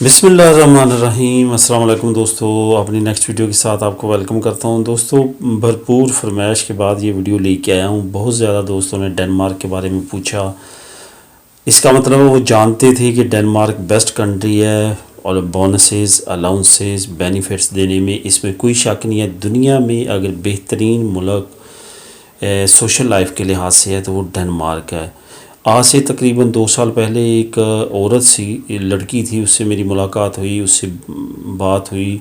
بسم اللہ الرحمن الرحیم۔ السلام علیکم دوستو، اپنی نیکسٹ ویڈیو کے ساتھ آپ کو ویلکم کرتا ہوں۔ دوستو بھرپور فرمائش کے بعد یہ ویڈیو لے کے آیا ہوں۔ بہت زیادہ دوستوں نے ڈنمارک کے بارے میں پوچھا، اس کا مطلب وہ جانتے تھے کہ ڈنمارک بیسٹ کنٹری ہے اور بونسز، الاؤنسز، بینیفٹس دینے میں اس میں کوئی شک نہیں ہے۔ دنیا میں اگر بہترین ملک سوشل لائف کے لحاظ سے ہے تو وہ ڈنمارک ہے۔ آج سے تقریباً 2 سال پہلے ایک عورت سی لڑکی تھی، اس سے میری ملاقات ہوئی، اس سے بات ہوئی،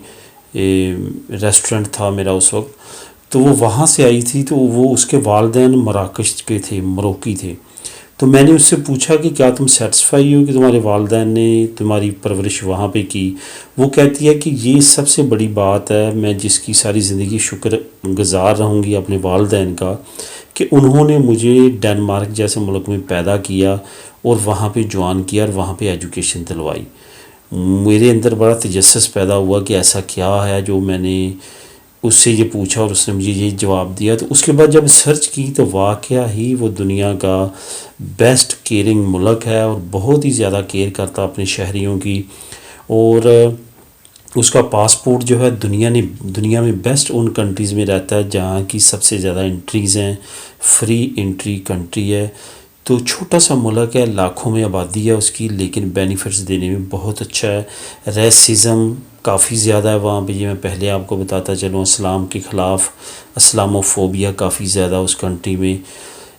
ریسٹورنٹ تھا میرا اس وقت، تو وہ وہاں سے آئی تھی، تو وہ اس کے والدین مراکش کے تھے، مروکی تھے۔ تو میں نے اس سے پوچھا کہ کیا تم سیٹسفائی ہو کہ تمہارے والدین نے تمہاری پرورش وہاں پہ کی؟ وہ کہتی ہے کہ یہ سب سے بڑی بات ہے، میں جس کی ساری زندگی شکر گزار رہوں گی اپنے والدین کا کہ انہوں نے مجھے ڈنمارک جیسے ملک میں پیدا کیا اور وہاں پہ جوان کیا اور وہاں پہ ایجوکیشن دلوائی۔ میرے اندر بڑا تجسس پیدا ہوا کہ ایسا کیا ہے جو میں نے اس سے یہ پوچھا اور اس نے مجھے یہ جواب دیا۔ تو اس کے بعد جب سرچ کی تو واقعہ ہی وہ دنیا کا بیسٹ کیئرنگ ملک ہے اور بہت ہی زیادہ کیئر کرتا اپنے شہریوں کی، اور اس کا پاسپورٹ جو ہے دنیا میں بیسٹ ان کنٹریز میں رہتا ہے جہاں کی سب سے زیادہ انٹریز ہیں، فری انٹری کنٹری ہے۔ تو چھوٹا سا ملک ہے، لاکھوں میں آبادی ہے اس کی، لیکن بینیفٹس دینے میں بہت اچھا ہے۔ ریسزم کافی زیادہ ہے وہاں پہ، یہ میں پہلے آپ کو بتاتا چلوں، اسلام کے خلاف اسلاموفوبیا کافی زیادہ اس کنٹری میں۔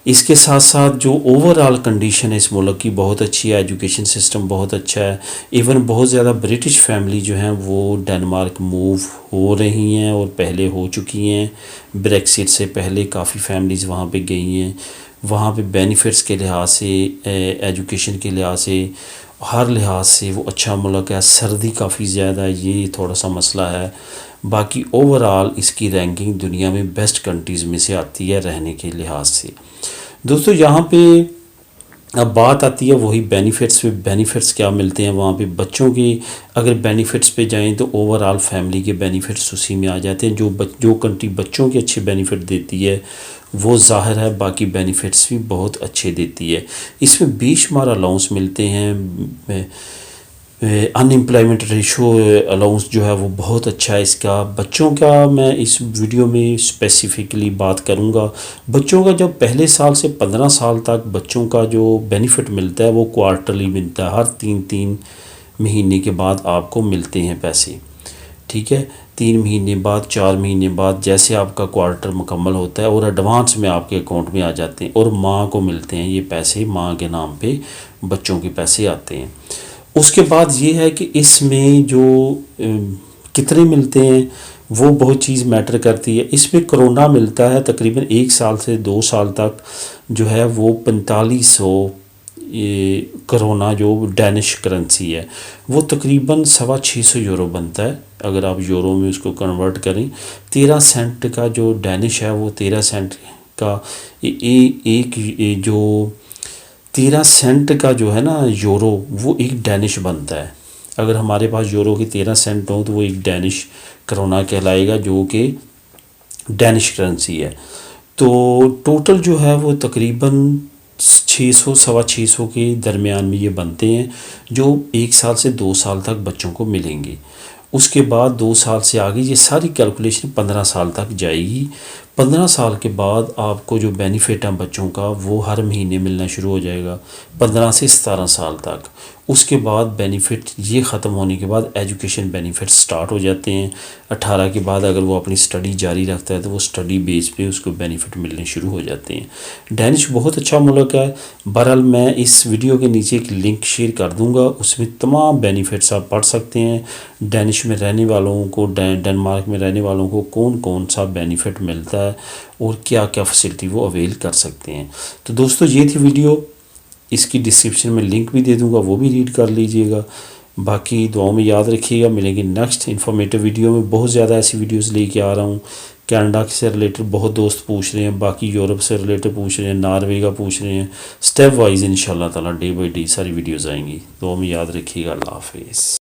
اس کے ساتھ ساتھ جو اوورآل کنڈیشن ہے اس ملک کی بہت اچھی ہے، ایجوکیشن سسٹم بہت اچھا ہے۔ ایون بہت زیادہ برٹش فیملی جو ہیں وہ ڈنمارک موو ہو رہی ہیں اور پہلے ہو چکی ہیں، بریکسٹ سے پہلے کافی فیملیز وہاں پہ گئی ہیں۔ وہاں پہ بینیفٹس کے لحاظ سے، ایجوکیشن کے لحاظ سے، ہر لحاظ سے وہ اچھا ملک ہے۔ سردی کافی زیادہ ہے، یہ تھوڑا سا مسئلہ ہے، باقی اوورآل اس کی رینکنگ دنیا میں بیسٹ کنٹریز میں سے آتی ہے رہنے کے لحاظ سے۔ دوستو یہاں پہ اب بات آتی ہے وہی بینیفٹس پہ، بینیفٹس کیا ملتے ہیں وہاں پہ بچوں کی۔ اگر بینیفٹس پہ جائیں تو اوورآل فیملی کے بینیفٹس اسی میں آ جاتے ہیں۔ جو کنٹری بچوں کے اچھے بینیفٹ دیتی ہے وہ ظاہر ہے باقی بینیفٹس بھی بہت اچھے دیتی ہے۔ اس میں بے شمار الاؤنس ملتے ہیں، ان امپلائمنٹ ریشو الاؤنس جو ہے وہ بہت اچھا ہے اس کا۔ بچوں کا میں اس ویڈیو میں اسپیسیفکلی بات کروں گا۔ بچوں کا جب پہلے سال سے 15 سال تک بچوں کا جو بینیفٹ ملتا ہے وہ کوارٹرلی ملتا ہے، ہر 3 مہینے کے بعد آپ کو ملتے ہیں پیسے، ٹھیک ہے؟ 3 مہینے بعد، 4 مہینے بعد جیسے آپ کا کوارٹر مکمل ہوتا ہے اور ایڈوانس میں آپ کے اکاؤنٹ میں آ جاتے ہیں، اور ماں کو ملتے ہیں یہ پیسے، ماں کے نام پہ بچوں کے پیسے آتے ہیں۔ اس کے بعد یہ ہے کہ اس میں جو کتنے ملتے ہیں وہ بہت چیز میٹر کرتی ہے۔ اس میں کرونا ملتا ہے تقریباً 1 سال سے 2 سال تک جو ہے وہ 4500 کرونا جو ڈینش کرنسی ہے وہ تقریباً 650 یورو بنتا ہے۔ اگر آپ یورو میں اس کو کنورٹ کریں، 13 سینٹ کا جو ڈینش ہے وہ 13 سینٹ کا ایک جو 13 سینٹ کا جو ہے نا یورو، وہ ایک ڈینش بنتا ہے۔ اگر ہمارے پاس یورو کے 13 سینٹ ہوں تو وہ ایک ڈینش کرونا کہلائے گا جو کہ ڈینش کرنسی ہے۔ تو ٹوٹل جو ہے وہ تقریباً 600-650 کے درمیان میں یہ بنتے ہیں جو 1 سال سے 2 سال تک بچوں کو ملیں گے۔ اس کے بعد 2 سال سے آگے یہ ساری کیلکولیشن 15 سال تک جائے گی۔ 15 سال کے بعد آپ کو جو بینیفٹ ہے بچوں کا وہ ہر مہینے ملنا شروع ہو جائے گا 15 سے 17 سال تک۔ اس کے بعد بینیفٹ یہ ختم ہونے کے بعد ایجوکیشن بینیفٹ سٹارٹ ہو جاتے ہیں۔ 18 کے بعد اگر وہ اپنی سٹڈی جاری رکھتا ہے تو وہ سٹڈی بیس پہ اس کو بینیفٹ ملنے شروع ہو جاتے ہیں۔ ڈینش بہت اچھا ملک ہے۔ بہرحال میں اس ویڈیو کے نیچے ایک لنک شیئر کر دوں گا، اس میں تمام بینیفٹس آپ پڑھ سکتے ہیں۔ ڈینش میں رہنے والوں کو، ڈنمارک میں رہنے والوں کو کون سا بینیفٹ ملتا ہے اور کیا کیا فیسلٹی وہ اویل کر سکتے ہیں۔ تو دوستو یہ تھی ویڈیو، اس کی ڈسکرپشن میں لنک بھی دے دوں گا، وہ بھی ریڈ کر لیجئے گا۔ باقی دعاؤں میں یاد رکھیے گا، ملیں گے نیکسٹ انفارمیٹیو ویڈیو میں۔ بہت زیادہ ایسی ویڈیوز لے کے آ رہا ہوں۔ کینیڈا سے ریلیٹڈ بہت دوست پوچھ رہے ہیں، باقی یورپ سے ریلیٹڈ پوچھ رہے ہیں، ناروے کا پوچھ رہے ہیں۔ سٹیپ وائز انشاءاللہ تعالی ڈے بائی ڈے ساری ویڈیوز آئیں گی۔ دعاؤں میں یاد رکھیے گا۔ اللہ حافظ۔